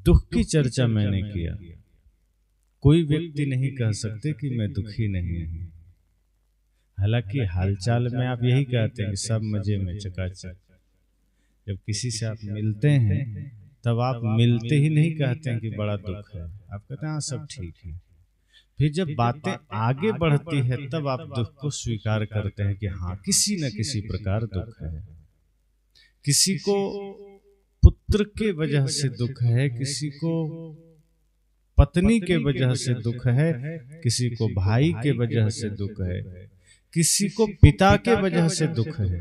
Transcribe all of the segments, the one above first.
दुख की चर्चा मैंने किया। कोई व्यक्ति नहीं कह सकते कि मैं दुखी नहीं हूं। हालांकि हालचाल में आप यही कहते हैं कि सब मजे में चकाचक। जब किसी से आप मिलते हैं तब आप मिलते ही नहीं कहते हैं कि बड़ा दुख है, आप कहते हैं हाँ सब ठीक है। फिर जब बातें आगे बढ़ती है तब आप दुख को स्वीकार करते हैं कि हाँ किसी न किसी प्रकार दुख है। किसी को पुत्र के वजह से दुख है, किसी को पत्नी के वजह से दुख है, किसी को भाई के वजह से दुख है, किसी को पिता के वजह से दुख है,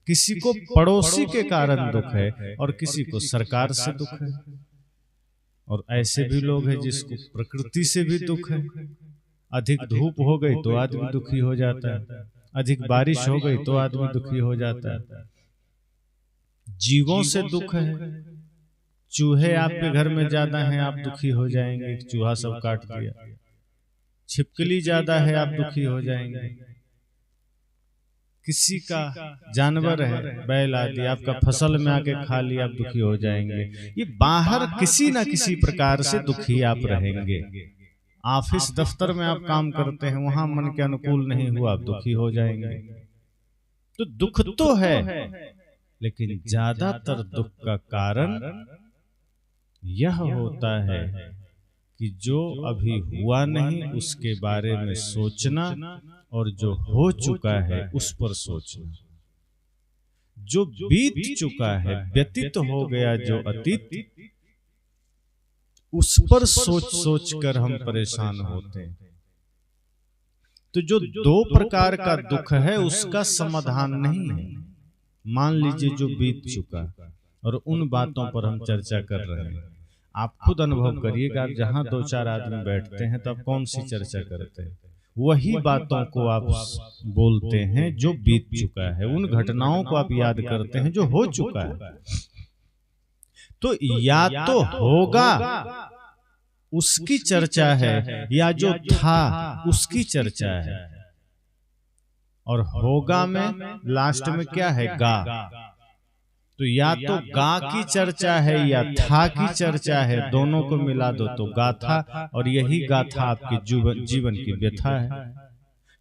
किसी को पड़ोसी के कारण दुख है और किसी को सरकार से दुख है। और ऐसे भी लोग हैं जिसको प्रकृति से भी दुख है। अधिक धूप हो गई तो आदमी दुखी हो जाता है, अधिक बारिश हो गई तो आदमी दुखी हो जाता है। जीवों से दुख है। चूहे आपके घर में ज्यादा हैं, आप दुखी हो जाएंगे, चूहा सब काट दिया। छिपकली ज्यादा है, आप दुखी हो जाएंगे। किसी का जानवर है, बैल आदि, आपका फसल में आके खा लिया, आप दुखी हो जाएंगे। ये बाहर किसी ना किसी प्रकार से दुखी आप रहेंगे। ऑफिस दफ्तर में आप काम करते हैं, वहां मन के अनुकूल नहीं हुआ, आप दुखी हो जाएंगे। तो दुख तो है, लेकिन ज्यादातर दुख का कारण यह होता है कि जो अभी हुआ नहीं उसके बारे में सोचना और जो हो चुका है उस पर सोचना। जो बीत चुका है, व्यतीत हो गया जो अतीत, उस पर सोच सोच कर हम परेशान होते हैं। तो जो दो प्रकार का दुख है उसका समाधान नहीं है। मान लीजिए जो बीत चुका, और उन बातों पर हम चर्चा कर रहे हैं। आप खुद अनुभव करिएगा, जहां दो चार आदमी बैठते हैं तब कौन सी चर्चा करते हैं? वही बातों को आप बोलते हैं जो बीत चुका है, उन घटनाओं को आप याद करते हैं जो हो चुका है। तो या तो होगा उसकी चर्चा है, या जो था उसकी चर्चा है। और होगा में लास्ट में क्या है? गा। तो या तो गा की चर्चा है या था की चर्चा है, दोनों को मिला दो तो गाथा। और यही गाथा आपके जीवन की व्यथा है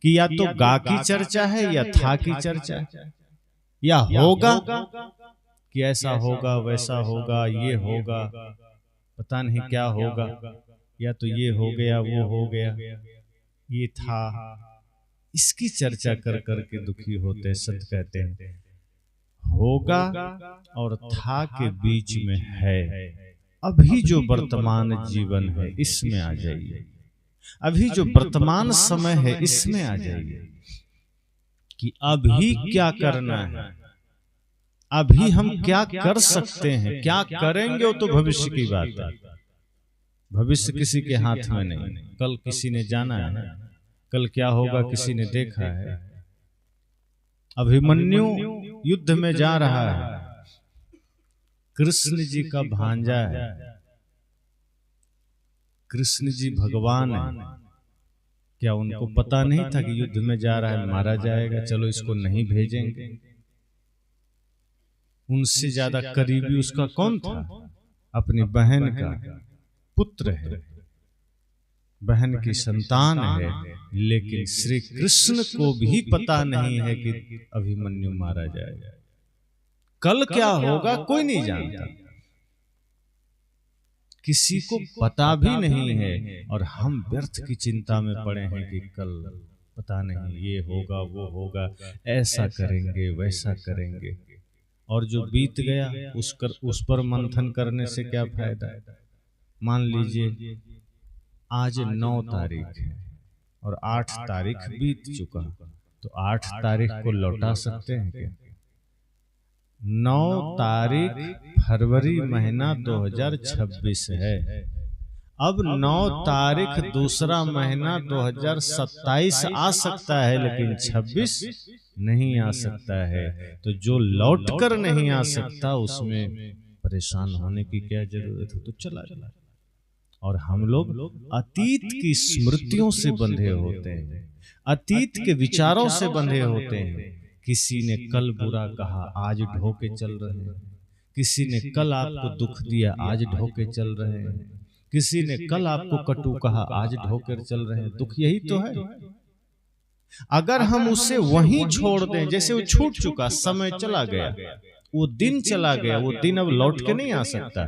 कि या तो गा की चर्चा है या था की चर्चा है, या होगा कि ऐसा होगा वैसा होगा, ये होगा, पता नहीं क्या होगा, या तो ये हो गया वो हो गया, ये था। इसकी चर्चा कर करके दुखी होते। सत्य कहते हैं होगा और था के बीच में है अभी जो वर्तमान जीवन है, इसमें आ जाइए। अभी जो वर्तमान समय है इसमें आ जाइए कि अभी क्या करना है, अभी हम क्या कर सकते हैं, क्या करेंगे वो तो भविष्य की बात है। भविष्य किसी के हाथ में नहीं। कल किसी ने जाना है, कल क्या होगा किसी ने देखा है। अभिमन्यु युद्ध में जा रहा है, कृष्ण जी का भांजा है, कृष्ण जी भगवान है। क्या उनको पता नहीं था कि युद्ध में जा रहा है, मारा जाएगा, चलो इसको नहीं भेजेंगे? उनसे ज्यादा करीबी उसका कौन था? अपनी बहन का पुत्र है, बहन की संतान है। लेकिन श्री कृष्ण को भी पता नहीं है कि अभिमन्यु मारा जाएगा। कल क्या होगा कोई नहीं जानता, किसी को पता भी नहीं है। और हम व्यर्थ की चिंता में पड़े हैं कि कल पता नहीं ये होगा वो होगा, ऐसा करेंगे वैसा करेंगे। और जो बीत गया उस पर मंथन करने से क्या फायदा है? मान लीजिए आज 9 तारीख है और 8 तारीख बीत चुका, तो 8 तारीख को लौटा सकते हैं क्या? 9 तारीख फरवरी महीना 2026 है। अब 9 तारीख दूसरा महीना 2027 आ सकता है, लेकिन 26 नहीं आ सकता है। तो जो लौट कर नहीं आ सकता उसमें परेशान होने की क्या जरूरत है? तो चला जाए। और हम लोग अतीत की स्मृतियों से बंधे होते हैं, अतीत के विचारों से बंधे होते हैं। किसी ने कल बुरा कहा, आज ढो के चल रहे हैं। किसी ने कल आपको दुख दिया, आज ढोके चल रहे हैं। किसी ने कल आपको कटु कहा, आज ढोकर चल रहे हैं। दुख यही तो है। अगर हम उसे वहीं छोड़ दें, जैसे वो छूट चुका, समय चला गया, वो दिन चला गया, वो दिन अब लौट के नहीं आ सकता,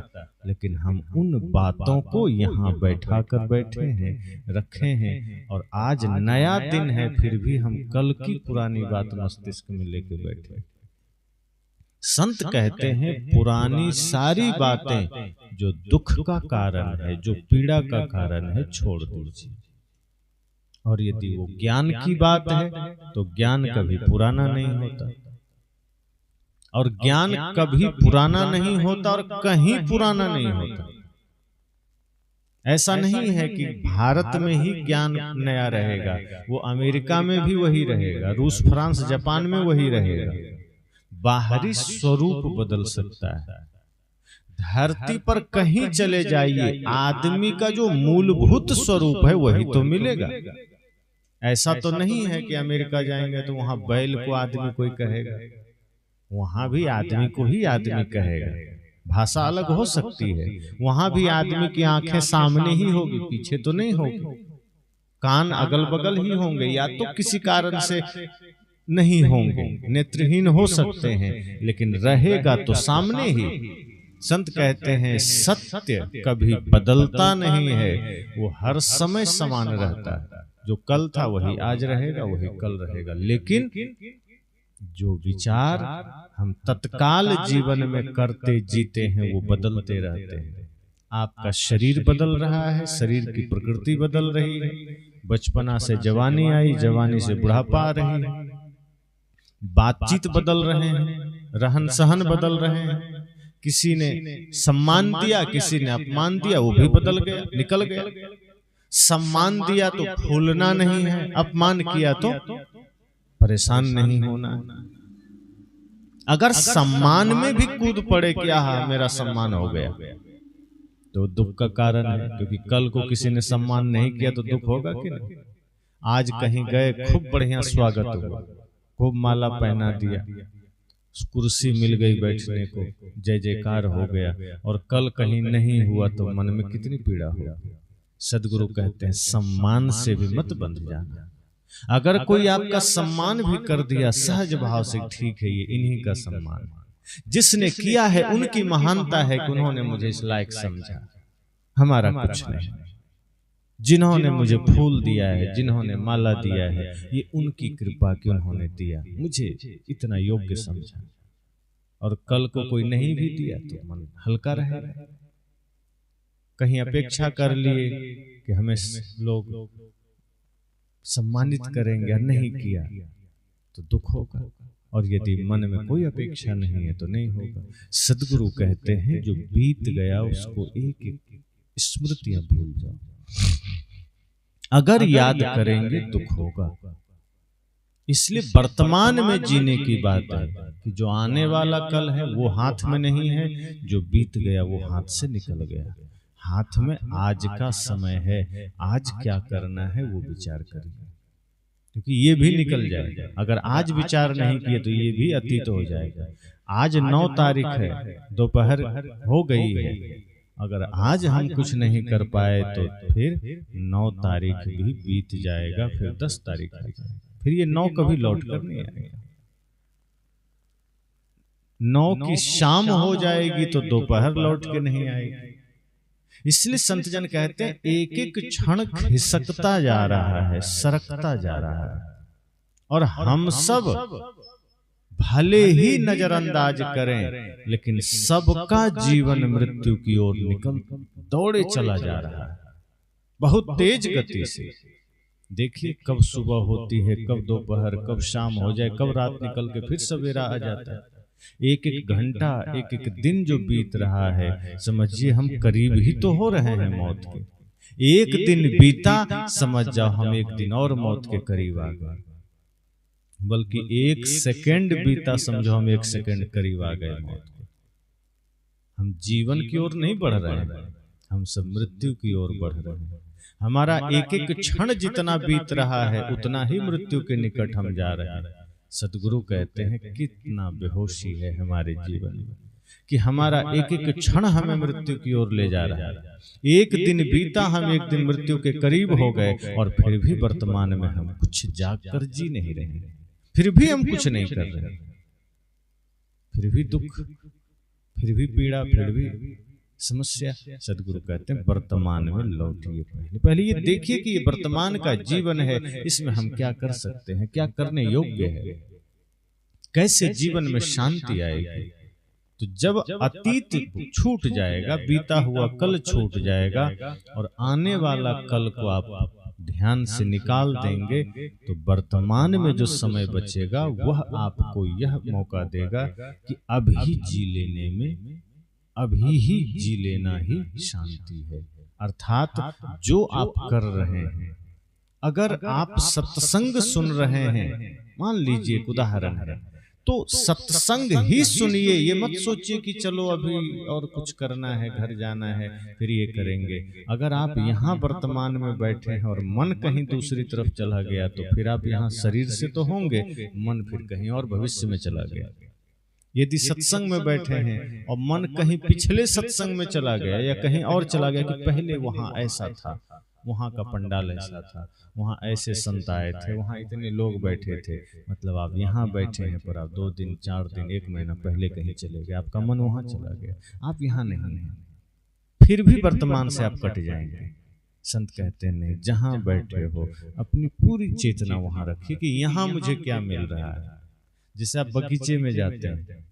लेकिन हम उन बातों को यहाँ बैठा कर बैठे हैं, रखे हैं, और आज नया दिन है, फिर भी हम कल की पुरानी बात मस्तिष्क में लेके बैठे। संत कहते हैं पुरानी सारी बातें जो दुख का कारण है, जो पीड़ा का कारण है, छोड़ दीजिए। और यदि वो ज्ञान की बात है तो ज्ञान कभी पुराना नहीं होता, और ज्ञान कभी पुराना नहीं होता और कहीं पुराना नहीं होता। ऐसा नहीं है कि भारत में ही ज्ञान नया रहेगा, वो अमेरिका में भी वही रहेगा, रूस, फ्रांस, जापान में वही रहेगा। बाहरी स्वरूप बदल सकता है। धरती पर कहीं चले जाइए, आदमी का जो मूलभूत स्वरूप है वही तो मिलेगा। ऐसा तो नहीं है कि अमेरिका जाएंगे तो वहां बैल को आदमी कोई कहेगा, वहां भी आदमी को ही आदमी कहेगा। भाषा अलग हो सकती है, वहां भी आदमी की आंखें सामने ही होगी, पीछे तो नहीं होगी। कान अगल बगल ही होंगे, या तो किसी कारण से नहीं होंगे, नेत्रहीन हो सकते हैं, लेकिन रहेगा तो सामने ही। संत कहते हैं सत्य कभी बदलता नहीं है, वो हर समय समान रहता है। जो कल था वही आज रहेगा, वही कल रहेगा। लेकिन जो विचार हम तत्काल जीवन में करते जीते हैं वो बदलते रहते हैं। आपका शरीर बदल रहा है, शरीर की प्रकृति बदल रही है, बचपना से जवानी आई, जवानी से बुढ़ापा आ रही है, बातचीत बदल रहे हैं, रहन सहन बदल रहे हैं। किसी ने सम्मान दिया, किसी ने अपमान दिया, वो भी बदल गया, निकल गया। सम्मान दिया तो फूलना नहीं है, अपमान किया तो परेशान नहीं होना। अगर सम्मान में भी कूद पड़े कि आहा मेरा सम्मान हो गया, तो दुख का कारण है, क्योंकि कल को किसी ने सम्मान नहीं किया तो दुख होगा कि नहीं। आज कहीं गए, खूब बढ़िया स्वागत हुआ, खूब माला पहना दिया, कुर्सी मिल गई बैठने को, जय जयकार हो गया, और कल कहीं नहीं हुआ तो मन में कितनी पीड़ा होगी। सदगुरु कहते हैं सम्मान से भी मत बंध जाना। अगर कोई आपका सम्मान भी कर दिया सहज भाव से, ठीक है, ये इन्हीं का सम्मान, जिसने किया है उनकी महानता है कि उन्होंने मुझे इस लायक समझा, हमारा कुछ नहीं। जिन्होंने मुझे फूल दिया है, जिन्होंने माला दिया है, ये उनकी कृपा कि उन्होंने दिया, मुझे इतना योग्य समझा। और कल को कोई नहीं भी दिया तो मन हल्का रहेगा। कहीं अपेक्षा कर लिए कि हमें लोग सम्मानित करेंगे, नहीं किया तो दुख होगा, और यदि मन में कोई अपेक्षा नहीं है तो नहीं होगा। सदगुरु कहते हैं जो बीत गया उसको एक एक स्मृतियां भूल जाओ, अगर याद करेंगे दुख होगा। इसलिए वर्तमान में जीने की बात है कि जो आने वाला कल है वो हाथ में नहीं है, जो बीत गया वो हाथ से निकल गया। हाथ में आज का समय है, आज क्या करना है वो विचार करिए, क्योंकि ये भी निकल जाएगा। अगर आज विचार नहीं किए तो ये भी अतीत हो जाएगा। आज 9 तारीख है, दोपहर हो गई है, अगर आज हम कुछ नहीं कर पाए तो फिर 9 तारीख भी बीत जाएगा, फिर 10 तारीख आ जाएगा, फिर ये 9 कभी लौट कर नहीं आएगा। 9 की शाम हो जाएगी तो दोपहर लौट के नहीं आएगी। इसलिए संत जन कहते हैं एक एक क्षण खिसकता जा रहा है, सरकता जा रहा है, और हम सब भले ही नजरअंदाज करें, लेकिन सबका जीवन मृत्यु की ओर निकल दौड़े चला जा रहा है, बहुत तेज गति से। देखिए कब सुबह होती है, कब दोपहर, कब शाम हो जाए, कब रात निकल के फिर सवेरा आ जाता है। एक एक घंटा, एक एक दिन जो बीत रहा है, समझिए हम करीब ही तो हो रहे हैं मौत के। एक दिन बीता, समझ जाओ हम एक दिन और मौत के करीब आ गए। बल्कि एक सेकंड बीता, समझो हम एक सेकंड करीब आ गए मौत के। हम जीवन की ओर नहीं बढ़ रहे हैं, हम सब मृत्यु की ओर बढ़ रहे हैं। हमारा एक एक क्षण जितना बीत रहा है उतना ही मृत्यु के निकट हम जा रहे हैं। सदगुरु कहते हैं कितना बेहोशी है हमारे जीवन में, कि हमारा एक एक क्षण हमें मृत्यु की ओर ले जा रहा है। एक दिन बीता, हम एक दिन मृत्यु के करीब हो गए, और फिर भी वर्तमान में हम कुछ जागकर जी नहीं रहे, फिर भी हम कुछ नहीं कर रहे, फिर भी दुख, फिर भी पीड़ा, फिर भी समस्या। सदगुरु कहते हैं वर्तमान में लौटिए, पहले ये देखिए कि ये वर्तमान का जीवन है, इसमें हम क्या कर सकते हैं, क्या करने योग्य है, कैसे जीवन में शांति आएगी। तो जब अतीत छूट जाएगा, बीता हुआ कल छूट जाएगा, और आने वाला कल को आप ध्यान से निकाल देंगे, तो वर्तमान में जो समय बचेगा वह आपको यह मौका देगा कि अभी जी लेने में, अभी ही जी लेना ही शांति है। अर्थात जो आप कर रहे हैं, अगर आप सत्संग सुन रहे हैं, मान लीजिए एक उदाहरण है, तो सत्संग ही सुनिए। ये मत सोचिए कि चलो अभी और कुछ करना है, घर जाना है, फिर ये करेंगे। अगर आप यहाँ वर्तमान में बैठे हैं और मन कहीं दूसरी तरफ चला गया, तो फिर आप यहाँ शरीर से तो होंगे, मन फिर कहीं और भविष्य में चला गया। यदि सत्संग में बैठे हैं और मन कहीं पिछले सत्संग में चला गया या कहीं और चला गया कि पहले वहां ऐसा था, वहां का पंडाल ऐसा था, वहां ऐसे संत आए थे, वहां इतने लोग बैठे थे, मतलब आप यहाँ बैठे हैं पर आप 2 दिन 4 दिन 1 महीना पहले कहीं चले गए, आपका मन वहां चला गया, आप यहाँ नहीं हैं, फिर भी वर्तमान से आप कट जाएंगे। संत कहते हैं नहीं, जहां बैठे हो अपनी पूरी चेतना वहां रखिए कि यहाँ मुझे क्या मिल रहा है। जैसे आप बगीचे में जाते हैं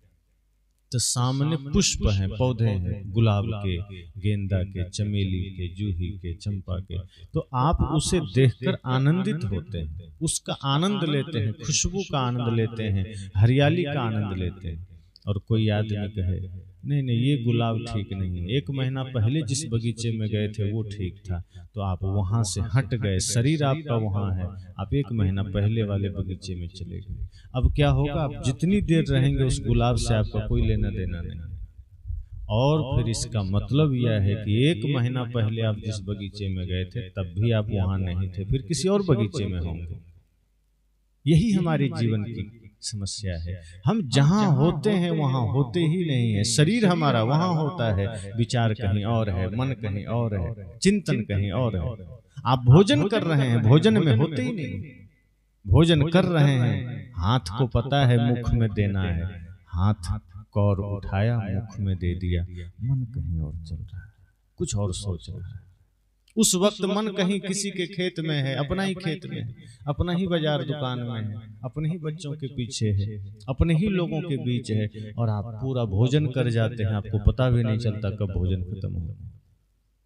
तो सामने पुष्प हैं, पौधे हैं, गुलाब के, गेंदा के, चमेली के, जूही के, चंपा के, तो आप उसे देखकर आनंदित होते हैं, उसका आनंद लेते हैं, खुशबू का आनंद लेते हैं, हरियाली का आनंद लेते हैं। और कोई आदमी कहे नहीं नहीं ये गुलाब ठीक नहीं है, 1 महीना पहले जिस बगीचे में गए थे वो ठीक था, तो आप वहां से हट गए, शरीर आपका वहां है, आप 1 महीना पहले वाले बगीचे में चले गए। अब क्या होगा, आप जितनी देर रहेंगे उस गुलाब से आपका कोई लेना देना नहीं। और फिर इसका मतलब यह है कि 1 महीना पहले आप जिस बगीचे में गए थे तब भी आप वहां नहीं थे, फिर किसी और बगीचे में होंगे। यही हमारे जीवन की समस्या है, हम जहां होते हैं वहां होते ही नहीं है। शरीर हमारा वहां होता है, विचार कहीं और है, मन कहीं और है, चिंतन कहीं और है। आप भोजन कर रहे हैं, भोजन में होते ही नहीं। भोजन कर रहे हैं, हाथ को पता है मुख में देना है, हाथ कौर उठाया मुख में दे दिया, मन कहीं और चल रहा है, कुछ और सोच रहा है। उस वक्त मन कहीं किसी के खेत में है, अपना ही खेत में है, अपना ही बाजार दुकान में है, अपने ही बच्चों के पीछे है, अपने ही लोगों के बीच है, और आप पूरा भोजन कर जाते हैं, आपको पता भी नहीं चलता कब भोजन खत्म हो।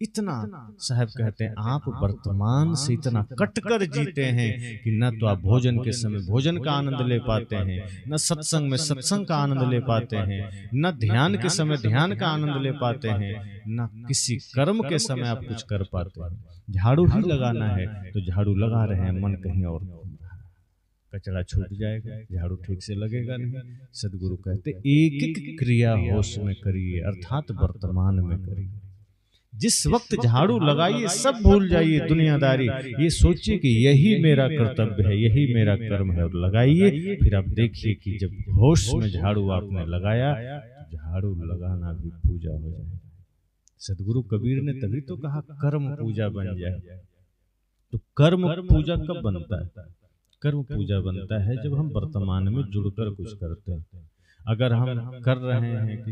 इतना साहब कहते हैं आप वर्तमान से इतना कटकर जीते हैं कि न तो आप भोजन के समय भोजन का आनंद ले पाते हैं, न सत्संग में सत्संग का आनंद ले पाते हैं, न ध्यान के समय ध्यान का आनंद ले पाते हैं, न किसी कर्म के समय आप कुछ कर पाते हैं। झाड़ू ही लगाना है तो झाड़ू लगा रहे हैं, मन कहीं और, कचरा छूट जाएगा, झाड़ू ठीक से लगेगा नहीं। सदगुरु कहते एक एक क्रिया होश में करिए, अर्थात वर्तमान में करिए। जिस वक्त झाड़ू लगाइए सब भूल जाइए दुनियादारी, ये सोचिए कि यही मेरा कर्तव्य है, यही मेरा कर्म है, और लगाइए। फिर आप देखिए कि जब होश में झाड़ू आपने लगाया, झाड़ू लगाना भी पूजा हो जाए। सदगुरु कबीर ने तभी तो कहा कर्म पूजा बन जाए। तो कर्म पूजा कब बनता है? कर्म पूजा बनता है जब हम वर्तमान में जुड़कर कुछ करते हैं। अगर हम कर रहे हैं कि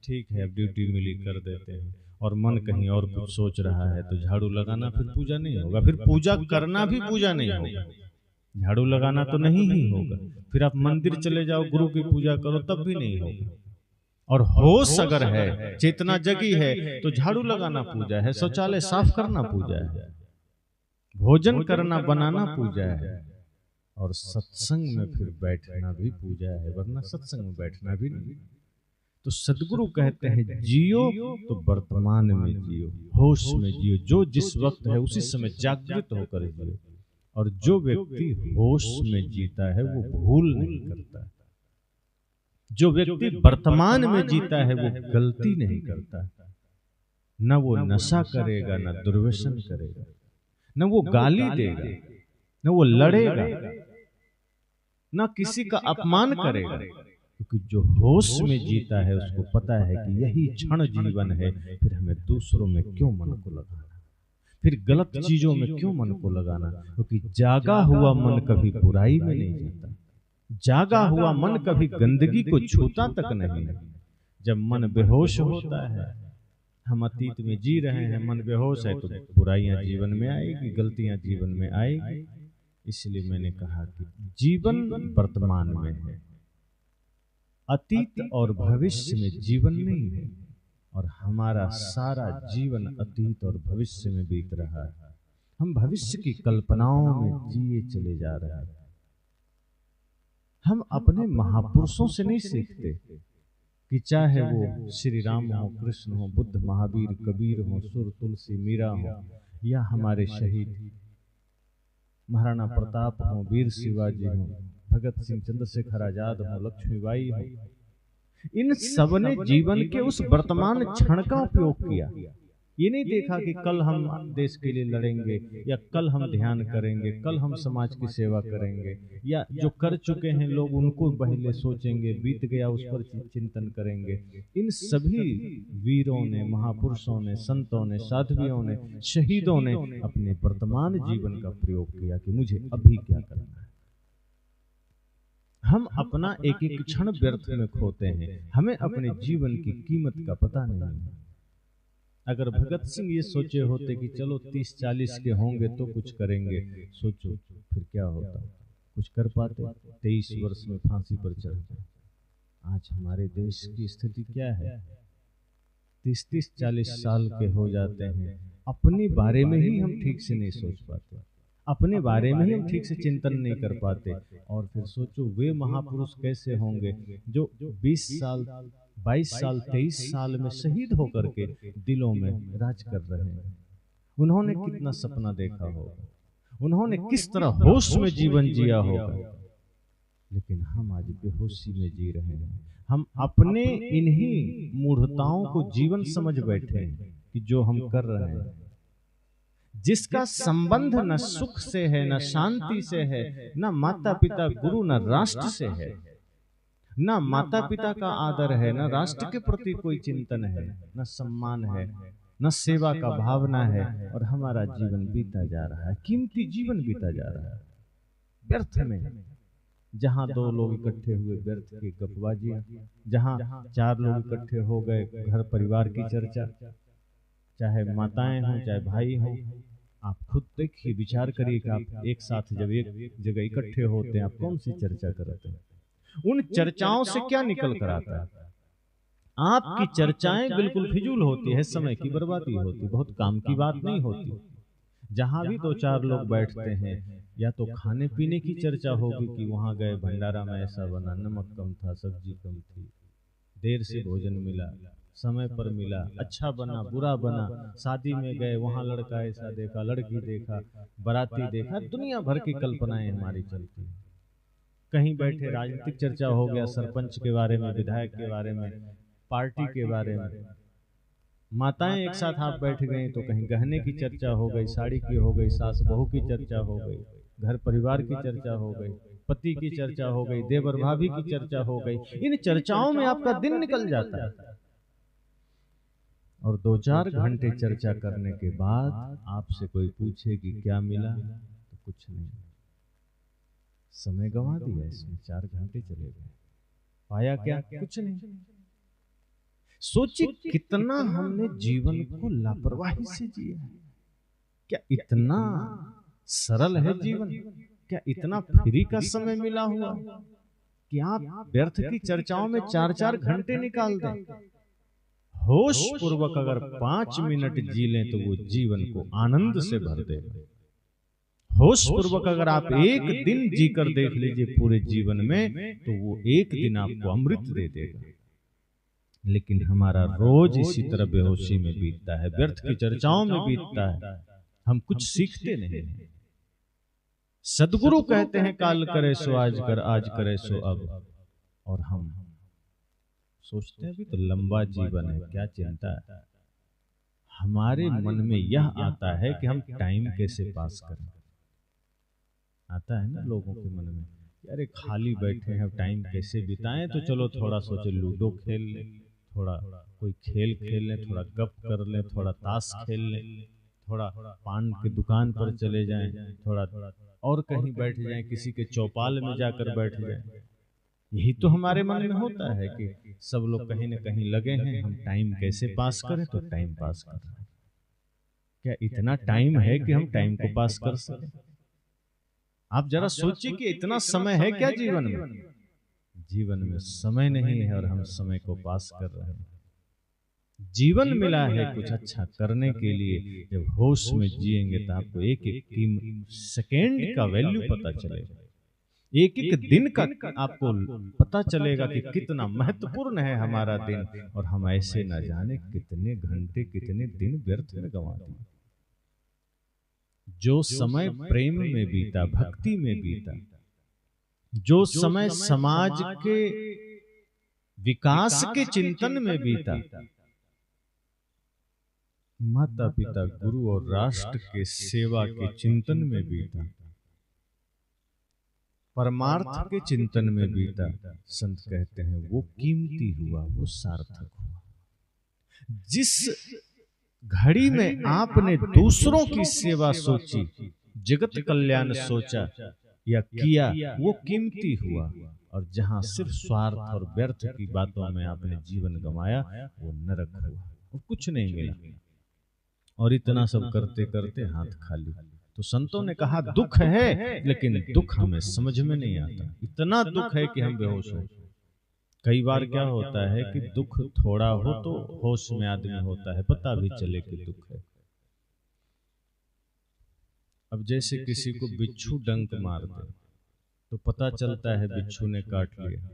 ठीक है अब ड्यूटी मिली कर देते हैं, और मन कहीं और कुछ सोच रहा है, तो झाड़ू लगाना फिर पूजा नहीं होगा, फिर पूजा करना भी पूजा नहीं होगा। झाड़ू लगाना तो नहीं ही होगा, फिर आप मंदिर चले जाओ गुरु की पूजा करो तब भी नहीं होगा। और होश अगर है, चेतना जगी है, तो झाड़ू लगाना पूजा है, शौचालय साफ करना पूजा है, भोजन करना बनाना पूजा है, और सत्संग में फिर बैठना भी पूजा है, वरना सत्संग में बैठना भी नहीं। तो सदगुरु कहते हैं जियो तो वर्तमान में जियो, होश में जियो, जो जिस वक्त है उसी समय जागृत होकर जियो। और जो व्यक्ति होश में जीता है वो भूल नहीं करता, जो व्यक्ति वर्तमान में जीता है वो गलती नहीं करता, न वो नशा करेगा, न दुर्व्यसन करेगा, न वो गाली देगा, न वो लड़ेगा, न किसी का अपमान करेगा, क्योंकि जो होश में जीता है उसको पता है कि यही क्षण जीवन है, फिर हमें दूसरों में क्यों मन को लगाना, फिर गलत चीजों में क्यों मन को लगाना। क्योंकि जागा हुआ मन कभी बुराई में नहीं जाता, जागा हुआ मन कभी गंदगी को छूता तक नहीं। जब मन बेहोश होता है, हम अतीत में जी रहे हैं, मन बेहोश है तो बुराइयां जीवन में आएगी, गलतियां जीवन में आएगी। इसलिए मैंने कहा कि जीवन वर्तमान में है, अतीत और भविष्य में जीवन नहीं है। और हमारा सारा जीवन अतीत और भविष्य में बीत रहा है। हम भविष्य की कल्पनाओं में जिए चले जा रहे हैं। हम अपने महापुरुषों से नहीं सीखते कि चाहे वो श्री राम हो, कृष्ण हो, बुद्ध, महावीर, कबीर हो, सुर, तुलसी, मीरा हो, या हमारे शहीद महाराणा प्रताप हो, वीर शिवाजी हो, भगत सिंह, चंद्रशेखर आजाद हो, लक्ष्मीबाई हो, इन सब ने जीवन के उस वर्तमान क्षण का उपयोग किया। ये नहीं देखा कि कल हम देश के लिए लड़ेंगे, या कल हम ध्यान करेंगे, कल हम समाज की सेवा करेंगे, या जो कर चुके हैं लोग उनको पहले सोचेंगे, बीत गया उस पर चिंतन करेंगे। इन सभी वीरों ने, महापुरुषों ने, संतों ने, साध्वियों ने, शहीदों ने अपने वर्तमान जीवन का प्रयोग किया कि मुझे अभी क्या करना है। हम अपना एक एक क्षण व्यर्थ में खोते हैं, हमें अपने जीवन की कीमत का पता नहीं है। अगर भगत सिंह ये सोचे होते कि चलो 30-40 के होंगे तो कुछ करेंगे, सोचो फिर क्या होता, कुछ कर पाते? 23 वर्ष में फांसी पर चढ़ गए। आज हमारे देश की स्थिति क्या है? 30-40 साल के हो जाते हैं, अपने बारे में ही हम ठीक से नहीं सोच पाते, अपने बारे में ही हम ठीक से चिंतन नहीं कर पाते। और फिर सोचो वे महापुरुष कैसे होंगे जो 20 साल, 22 साल, 23 साल में शहीद होकर के दिलों में राज कर रहे हैं। उन्होंने कितना सपना देखा होगा, उन्होंने किस तरह होश में जीवन जिया होगा। लेकिन हम आज बेहोशी में जी रहे हैं। हम अपने इन्हीं मूढ़ताओं को जीवन समझ बैठे हैं कि जो हम कर रहे हैं, जिसका संबंध न सुख से है, न शांति से है, न माता पिता, गुरु, न राष्ट्र से है, न माता पिता का आदर है, न राष्ट्र के प्रति कोई चिंतन है, न सम्मान है, न सेवा का भावना है। और हमारा जीवन बीता जा रहा है, कीमती जीवन बीता जा रहा है व्यर्थ में। जहां 2 लोग इकट्ठे हुए व्यर्थ की गपबाजियां, जहां 4 लोग इकट्ठे हो गए घर परिवार की चर्चा, चाहे माताएं हों चाहे भाई हों। आप खुद देखिए, विचार करिए कि आप एक साथ जब एक जगह इकट्ठे होते हैं, आप कौन सी चर्चा करते हैं? उन चर्चाओं से क्या निकल कर आता है? आपकी चर्चाएं बिल्कुल फिजूल होती है, समय की बर्बादी होती, बहुत काम की बात नहीं होती। जहां भी 2-4 लोग बैठते हैं, या तो खाने पीने की चर्चा होगी कि वहां गए, भंडारा में ऐसा बना, नमक कम था, सब्जी कम थी, देर से भोजन मिला, समय पर मिला, अच्छा बना, बुरा बना, शादी में गए, वहां लड़का ऐसा देखा, लड़की देखा, बाराती देखा, दुनिया भर की कल्पनाएं हमारी चलती हैं। कहीं बैठे राजनीतिक चर्चा हो गया, सरपंच के बारे में, विधायक के बारे में, पार्टी के बारे में। माताएं एक साथ आप बैठ गए तो कहीं गहने की चर्चा हो गई, साड़ी की हो गई, सास बहू की चर्चा हो गई, घर परिवार की चर्चा हो गई, पति की चर्चा हो गई, देवर भाभी की चर्चा हो गई। इन चर्चाओं में आपका दिन निकल जाता है, और 2-4 घंटे चर्चा करने के बाद आपसे कोई पूछे कि क्या मिला, तो कुछ नहीं, समय गंवा दिया इसमें, 4 घंटे चले गए, पाया क्या? कुछ नहीं। सोचिए कितना हमने जीवन को लापरवाही से जिया है। क्या इतना सरल है जीवन? क्या इतना फ्री का समय मिला हुआ कि आप व्यर्थ की चर्चाओं में 4-4 घंटे निकाल दें? होश पूर्वक अगर 5 मिनट जी लें तो वो जीवन को आनंद से भर देगा। होश पूर्वक अगर आप एक दिन जीकर देख लीजिए पूरे जीवन में, तो वो एक दिन आपको अमृत दे देगा। लेकिन हमारा रोज इसी तरह बेहोशी में बीतता है, व्यर्थ की चर्चाओं में बीतता है, हम कुछ सीखते नहीं। सदगुरु कहते हैं काल करे सो आज कर, आज करे सो अब, और हम सोचते हैं अभी तो लंबा जीवन है, क्या चिंता है। हमारे मन में यह आता है कि हम टाइम कैसे पास करें, आता है ना लोगों के मन में अरे खाली बैठे हैं, टाइम कैसे बिताएं, तो चलो थोड़ा सोचे लूडो खेल लें, थोड़ा कोई खेल खेल लें, थोड़ा गप कर लें, थोड़ा ताश खेल लें, थोड़ा पान की दुकान पर चले जाएं, थोड़ा और कहीं बैठ जाएं, किसी के चौपाल में जाकर बैठ जाएं। यही तो हमारे मन में होता है कि सब लोग कहीं न कहीं लगे हैं, हम टाइम कैसे पास करें, तो टाइम पास कर रहे हैं। क्या इतना टाइम है कि हम टाइम को पास कर सकें? आप जरा सोचिए कि इतना समय है क्या जीवन में? जीवन में समय नहीं है और हम समय को पास कर रहे हैं। जीवन मिला है कुछ अच्छा करने के लिए, जब होश में जिएंगे तो आपको एक एक सेकेंड का वैल्यू पता चलेगा, एक एक दिन का आपको पता चलेगा कि कितना महत्वपूर्ण है हमारा दिन, और हम ऐसे न जाने कितने घंटे कितने दिन व्यर्थ में गंवा दिए। जो समय प्रेम में बीता, भक्ति में बीता, जो समय समाज के विकास के चिंतन में बीता, माता पिता गुरु और राष्ट्र के सेवा के चिंतन में बीता, परमार्थ के चिंतन में बीता, संत कहते हैं वो कीमती हुआ, वो सार्थक हुआ। जिस घड़ी में आपने दूसरों की सेवा सोची, जगत कल्याण सोचा या किया, वो कीमती हुआ। और जहां सिर्फ स्वार्थ और व्यर्थ की बातों में आपने जीवन गंवाया, वो नरक हुआ और कुछ नहीं मिला। और इतना सब करते करते हाथ खाली। तो संतों ने कहा दुख है, लेकिन दुख हमें समझ में नहीं आता। इतना दुख है कि हम बेहोश हो। कई बार क्या होता है कि दुख थोड़ा हो तो होश में आदमी होता है, पता भी चले कि दुख है। अब जैसे किसी को बिच्छू डंक मार दे तो पता चलता है बिच्छू ने काट लिया,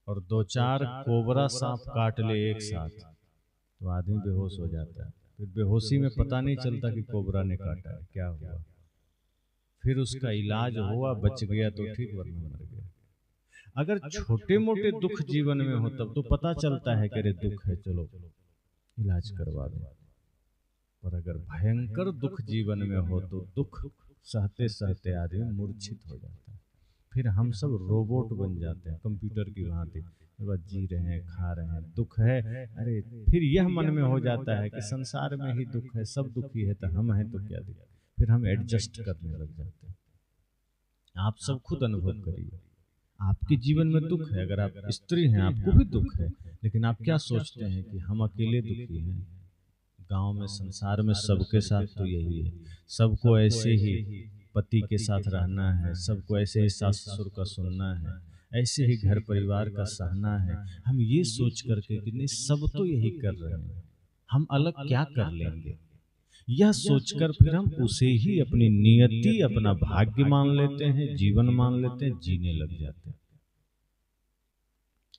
और दो चार कोबरा सांप काट ले एक साथ तो आदमी बेहोश हो जाता है। फिर बेहोशी में पता नहीं चलता कि कोबरा ने काटा है, क्या हुआ। फिर उसका इलाज हुआ, बच गया तो ठीक, वरना मर गया। अगर छोटे मोटे दुख जीवन में हो तब तो पता चलता है कि अरे दुख है, चलो इलाज करवा दो। पर अगर भयंकर दुख जीवन में हो तो दुख सहते सहते आदमी मूर्छित हो जाता है। फिर हम सब रोबोट बन जाते हैं, कंप्यूटर की भांति बस जी रहे हैं, खा रहे हैं। दुख है, अरे फिर यह मन में हो जाता है कि संसार में ही दुख है, सब दुखी है तो हम हैं तो क्या दिक्कत। फिर हम एडजस्ट करने लग जाते हैं। आप सब खुद अनुभव करिए, आपके जीवन में दुख है, अगर आप स्त्री हैं आपको भी दुख है, लेकिन आप क्या सोचते हैं कि हम अकेले दुखी हैं। गांव में संसार में सबके साथ तो यही है, सबको ऐसे ही पति के साथ रहना है, सबको ऐसे ही सास ससुर का सुनना है, ऐसे ही घर परिवार का सहना है। हम ये सोच करके कि नहीं सब तो यही कर रहे हैं, हम अलग क्या कर लेंगे, यह सोचकर फिर हम उसे ही अपनी नियति अपना भाग्य मान लेते हैं, जीवन मान लेते हैं, जीने लग जाते हैं।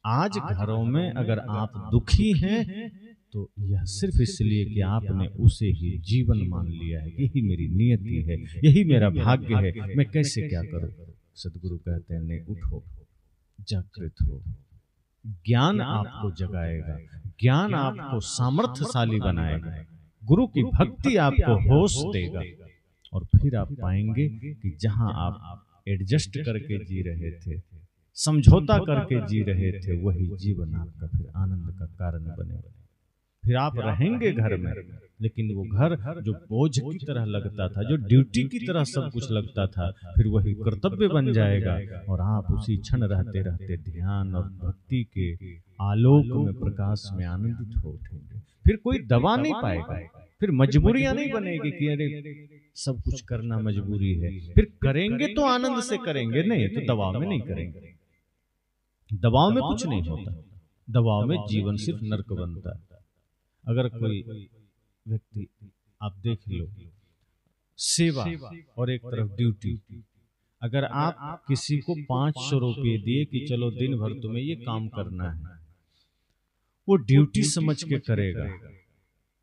आज घरों में अगर आप दुखी हैं तो यह सिर्फ इसलिए कि आपने उसे ही जीवन मान लिया है, यही मेरी नियति है, यही मेरा भाग्य है, मैं कैसे क्या करूं। सदगुरु कहते हैं नहीं, उठो, जागृत हो। ज्ञान आपको जगाएगा, ज्ञान आपको सामर्थ्यशाली बनाएगा, गुरु की भक्ति आपको होश देगा, और फिर आप पाएंगे कि जहां आप एडजस्ट करके जी रहे थे, समझौता करके जी रहे थे, वही जीवन आपका फिर आनंद का कारण बनेगा। फिर आप रहेंगे घर में, लेकिन वो घर जो बोझ की तरह लगता था, जो ड्यूटी की तरह सब कुछ लगता था, फिर वही कर्तव्य बन जाएगा, और आप उसी क्षण रहते रहते ध्यान और भक्ति के आलोक में, प्रकाश में आनंदित हो उठेंगे। फिर कोई दबा नहीं पाएगा, फिर मजबूरियां नहीं बनेगी कि अरे सब कुछ करना मजबूरी है। फिर करेंगे तो आनंद से करेंगे, नहीं तो दबाव में नहीं करेंगे। दबाव में कुछ नहीं होता, दबाव में जीवन सिर्फ नरक बनता है। अगर कोई व्यक्ति, आप देख लो, सेवा और एक तरफ ड्यूटी, अगर आप किसी को 500 रुपये दिए कि चलो दिन भर तुम्हें ये काम करना है, वो ड्यूटी समझ के करेगा,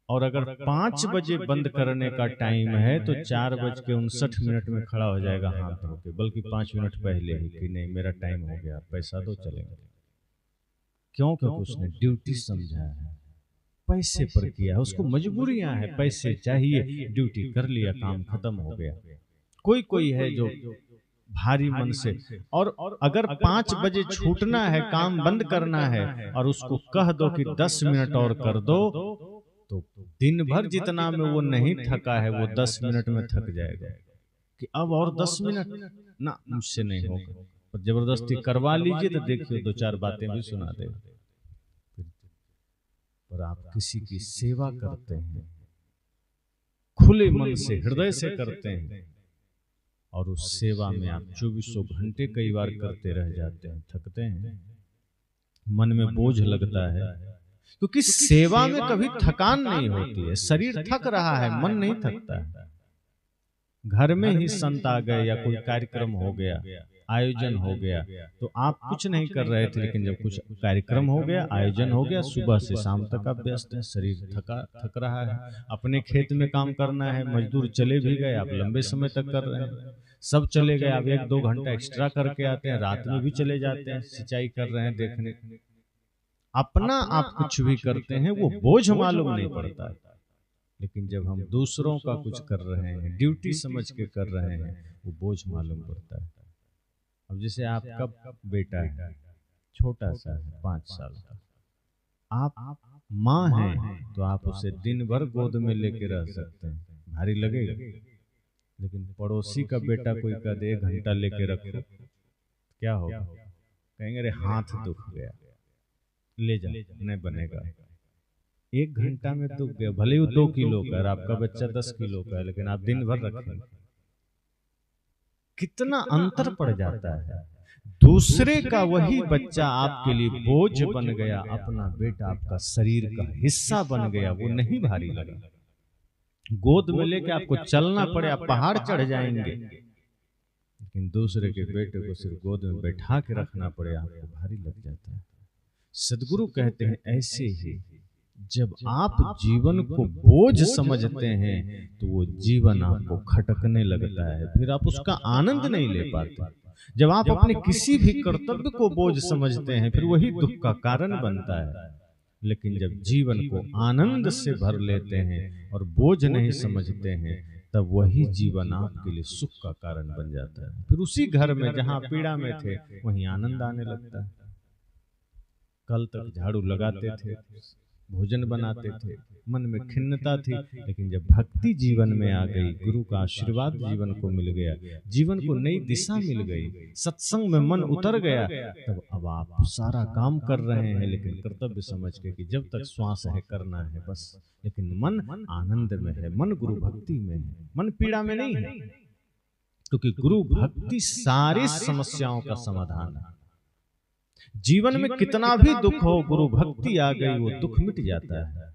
और अगर 5 बजे बंद करने का टाइम है तो 4:59 में खड़ा हो जाएगा हाथ धो के, बल्कि 5 मिनट पहले ही कि नहीं मेरा टाइम हो गया, पैसा दो चलेंगे। क्यों? क्योंकि उसने ड्यूटी समझा है, पैसे पर किया है, उसको मजबूरियां हैं, पैसे चाहिए, ड्यूटी कर लिया, काम खत्म हो गया। कोई कोई है जो भारी मन से। और अगर 5 बजे छूटना है, काम बंद करना है, और उसको कह दो कि 10 मिनट और कर दो, तो दिन भर जितना में वो नहीं थका है वो 10 मिनट में थक जाएगा कि अब और 10 मिनट ना, मुझसे नहीं होगा। पर जबरदस्ती करवा लीजिए तो देखिए 2-4 बातें भी सुना दे। पर आप किसी की सेवा करते हैं, खुले मन से, हृदय से करते हैं, और उस सेवा में आप 24 घंटे कई बार करते रह जाते हैं, थकते हैं, मन में बोझ लगता है, क्योंकि सेवा में कभी थकान नहीं होती है। शरीर थक रहा है, मन नहीं थकता है। घर में ही संत आ गए या कोई कार्यक्रम हो गया, आयोजन हो गया, तो आप कुछ नहीं कर रहे थे, लेकिन जब कुछ कार्यक्रम हो गया, आयोजन हो गया, सुबह से शाम तक आप व्यस्त हैं, शरीर थक रहा है। अपने खेत में काम करना है, मजदूर चले भी गए, आप लंबे समय तक कर रहे हैं, सब चले गए, आप 1-2 घंटा एक्स्ट्रा करके आते हैं, रात में भी चले जाते हैं, सिंचाई कर रहे हैं देखने। अपना आप कुछ भी करते हैं वो बोझ मालूम नहीं पड़ता है, लेकिन जब हम दूसरों का कुछ कर रहे हैं, ड्यूटी समझ के कर रहे हैं, वो बोझ मालूम पड़ता है। अब जैसे आपका बेटा है, छोटा सा है, 5 साल का, आप माँ हैं तो आप उसे दिन भर गोद में लेके रह सकते हैं, भारी लगेगा। लेकिन पड़ोसी का बेटा कोई कह दे 1 घंटा लेके रखो, क्या होगा? कहेंगे अरे हाथ दुख गया, ले जा, नहीं बनेगा। 1 घंटा में दुख गया, भले ही 2 किलो का है, आपका बच्चा 10 किलो का है, लेकिन आप दिन भर रखेंगे, कितना अंतर पड़ जाता है। दूसरे का वही बच्चा आपके लिए बोझ बन गया, अपना बेटा आपका शरीर का हिस्सा बन गया, वो नहीं भारी लगा। गोद में लेके आपको चलना पड़े, आप पहाड़ चढ़ जाएंगे, लेकिन दूसरे के बेटे को सिर्फ गोद में बैठा के रखना पड़े, आपको भारी लग जाता है। सद्गुरु कहते हैं ऐसे ही जब आप जीवन को बोझ समझते हैं तो वो जीवन आपको खटकने लगता है, फिर आप उसका आनंद नहीं ले पाते। जब आप अपने किसी भी कर्तव्य को बोझ समझते हैं, फिर वही दुख का कारण बनता है। लेकिन जब जीवन को आनंद से भर लेते हैं और बोझ नहीं समझते हैं, तब वही जीवन आपके लिए सुख का कारण बन जाता है। फिर उसी घर में जहां पीड़ा में थे वहीं आनंद आने लगता है। कल तक झाड़ू लगाते थे, भोजन बनाते थे, मन में खिन्नता थी, लेकिन जब भक्ति जीवन में आ गई, गुरु का आशीर्वाद जीवन को मिल गया, जीवन को नई दिशा मिल गई, सत्संग में मन उतर गया, तब अब आप सारा काम कर रहे हैं, लेकिन कर्तव्य समझ के कि जब तक श्वास है करना है बस। लेकिन मन आनंद में है, मन गुरु भक्ति में है, मन पीड़ा में नहीं है, क्योंकि गुरु भक्ति सारी समस्याओं का समाधान है। जीवन में कितना भी दुख हो, गुरु भक्ति आ गई, वो दुख मिट जाता है।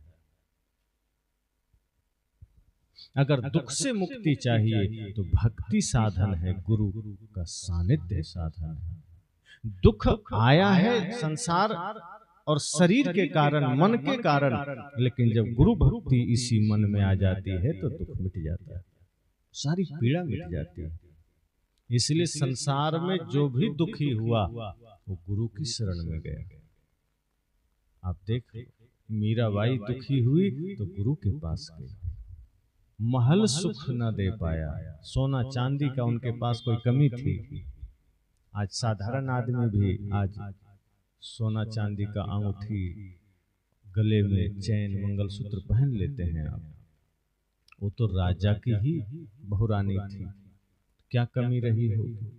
अगर दुख से मुक्ति चाहिए तो भक्ति साधन है, गुरु का सानिध्य साधन है। दुख आया है संसार और शरीर के कारण, मन के कारण, लेकिन जब गुरु भक्ति इसी मन में आ जाती है तो दुख मिट जाता है, सारी पीड़ा मिट जाती है। इसलिए संसार में जो भी दुखी हुआ वो गुरु की शरण में गया। आप देख, मीराबाई दुखी हुई तो गुरु के पास गई, महल सुख न दे पाया, सोना चांदी का उनके पास कोई कमी थी। आज साधारण आदमी भी आज सोना चांदी का अंगूठी, गले में चैन, मंगलसूत्र पहन लेते हैं। आप, वो तो राजा की ही बहुरानी थी, क्या कमी रही होगी?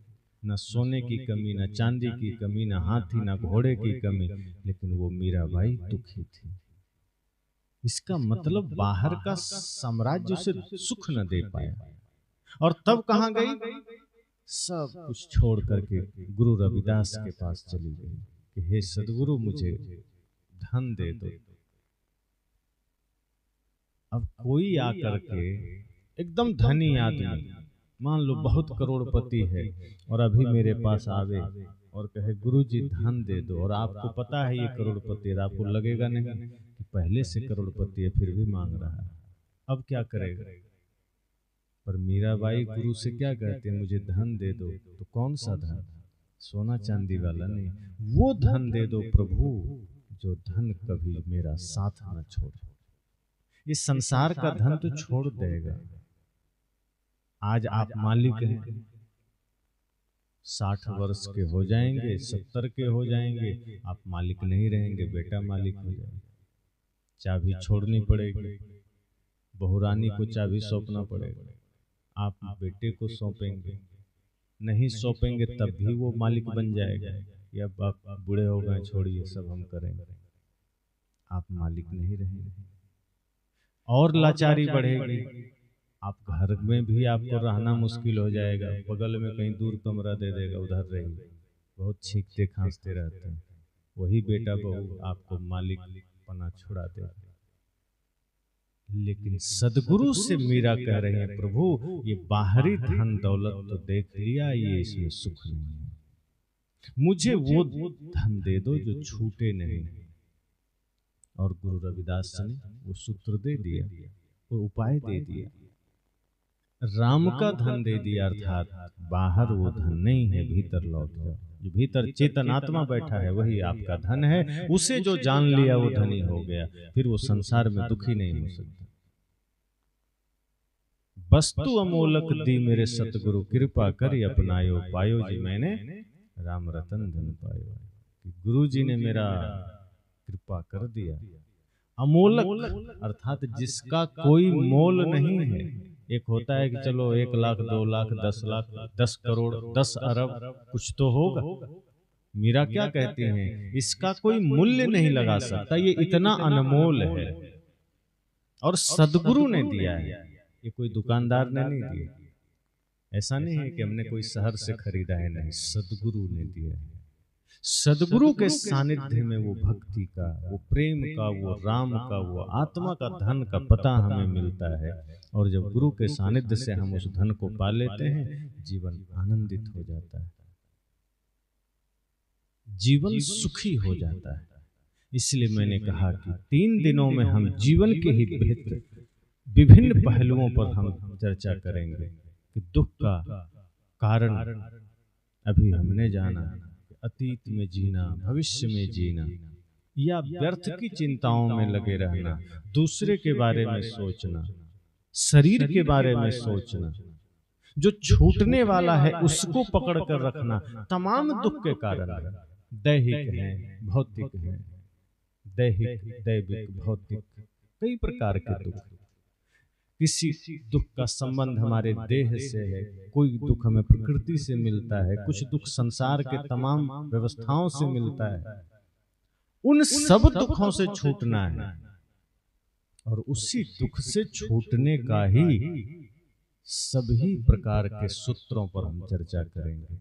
न सोने की कमी, न चांदी की कमी, न हाथी, न घोड़े की कमी, लेकिन वो मीराबाई दुखी थी। इसका मतलब बाहर का साम्राज्य उसे सुख न दे पाया। और तब कहां गई? सब कुछ छोड़ करके गुरु रविदास के पास चली गई कि हे सदगुरु, मुझे धन दे दो। अब कोई आकर के एकदम धनी आदमी, मान लो बहुत करोड़पति है, और अभी मेरे पास आवे और कहे गुरुजी धन दे दो, और आपको पता है ये करोड़पति है, आपको लगेगा नहीं कि पहले से करोड़पति है फिर भी मांग रहा है, अब क्या करेगा? पर मीराबाई गुरु से क्या कहते हैं? मुझे धन दे दो। तो कौन सा धन? सोना चांदी वाला नहीं, वो धन दे दो प्रभु जो धन कभी मेरा साथ न छोड़े। इस संसार का धन तो छोड़ देगा। आज आप मालिक हैं, 60 वर्ष के हो जाएंगे, 70 के हो जाएंगे, आप मालिक नहीं रहेंगे, बेटा मालिक हो जाएगा। चाबी छोड़नी पड़ेगी, बहुरानी को चाबी सौंपना पड़ेगा, आप बेटे को सौंपेंगे, नहीं सौंपेंगे तब भी वो मालिक बन जाएगा। या आप बूढ़े हो गए, छोड़िए सब हम करेंगे, आप मालिक नहीं रहेंगे। और लाचारी बढ़ेगी, आप घर में भी आपको रहना मुश्किल हो जाएगा, बगल में कहीं दूर कमरा दे देगा, उधर रहिए, बहुत छींकते खांसते रहते हैं, वही बेटा बहू आपको मालिक पना छुड़ा देगा। लेकिन सदगुरु से मीरा कह रहे हैं, प्रभु ये बाहरी धन दौलत तो देख लिया, ये इसमें सुख नहीं है, मुझे वो धन दे दो जो छूटे नहीं। और गुरु रविदास ने वो सूत्र दे दिया, वो उपाय दे दिया, राम का धन दे दिया, अर्थात बाहर वो धन नहीं है, भीतर लौट जाओ। जो भीतर चेतन आत्मा बैठा है वही आपका धन है, उसे जो जान लिया वो धनी हो गया, फिर वो संसार में दुखी नहीं हो सकता। वस्तु अमोलक दी मेरे सतगुरु, कृपा कर अपनायो, पायो जी मैंने राम रतन धन पायो। गुरु जी ने मेरा कृपा कर दिया। अमोलक अर्थात जिसका कोई मोल नहीं है। एक होता है कि चलो 1 लाख 2 लाख 10 लाख 10 करोड़ 10 अरब कुछ तो होगा। मीरा क्या कहती हैं, इसका कोई मूल्य नहीं लगा सकता, ये इतना अनमोल है। और सदगुरु ने दिया है, ये कोई दुकानदार ने नहीं दिया। ऐसा नहीं है कि हमने कोई शहर से खरीदा है, नहीं, सदगुरु ने दिया है। सदगुरु के सानिध्य में वो भक्ति का, वो प्रेम का, वो राम का, वो आत्मा का धन का पता हमें मिलता है। और जब गुरु के सानिध्य से हम उस धन को पा लेते हैं, जीवन आनंदित हो जाता है, जीवन सुखी हो जाता है। इसलिए मैंने कहा कि 3 दिनों में हम जीवन के ही बेहतर विभिन्न पहलुओं पर हम चर्चा करेंगे कि दुख का कारण अभी हमने जाना, अतीत में जीना, भविष्य में जीना, या व्यर्थ की चिंताओं में लगे रहना, दूसरे के बारे में सोचना, शरीर के बारे में सोचना, जो छूटने वाला है उसको पकड़ कर रखना, तमाम दुख के कारण है। दैहिक है, भौतिक है, दैहिक दैविक भौतिक कई प्रकार के दुख। किसी दुख का संबंध हमारे देह से है, कोई दुख हमें प्रकृति से मिलता है, कुछ दुख संसार के तमाम व्यवस्थाओं से मिलता है। उन सब दुखों से छूटना है, और उसी दुख से छूटने का ही सभी प्रकार के सूत्रों पर हम चर्चा करेंगे।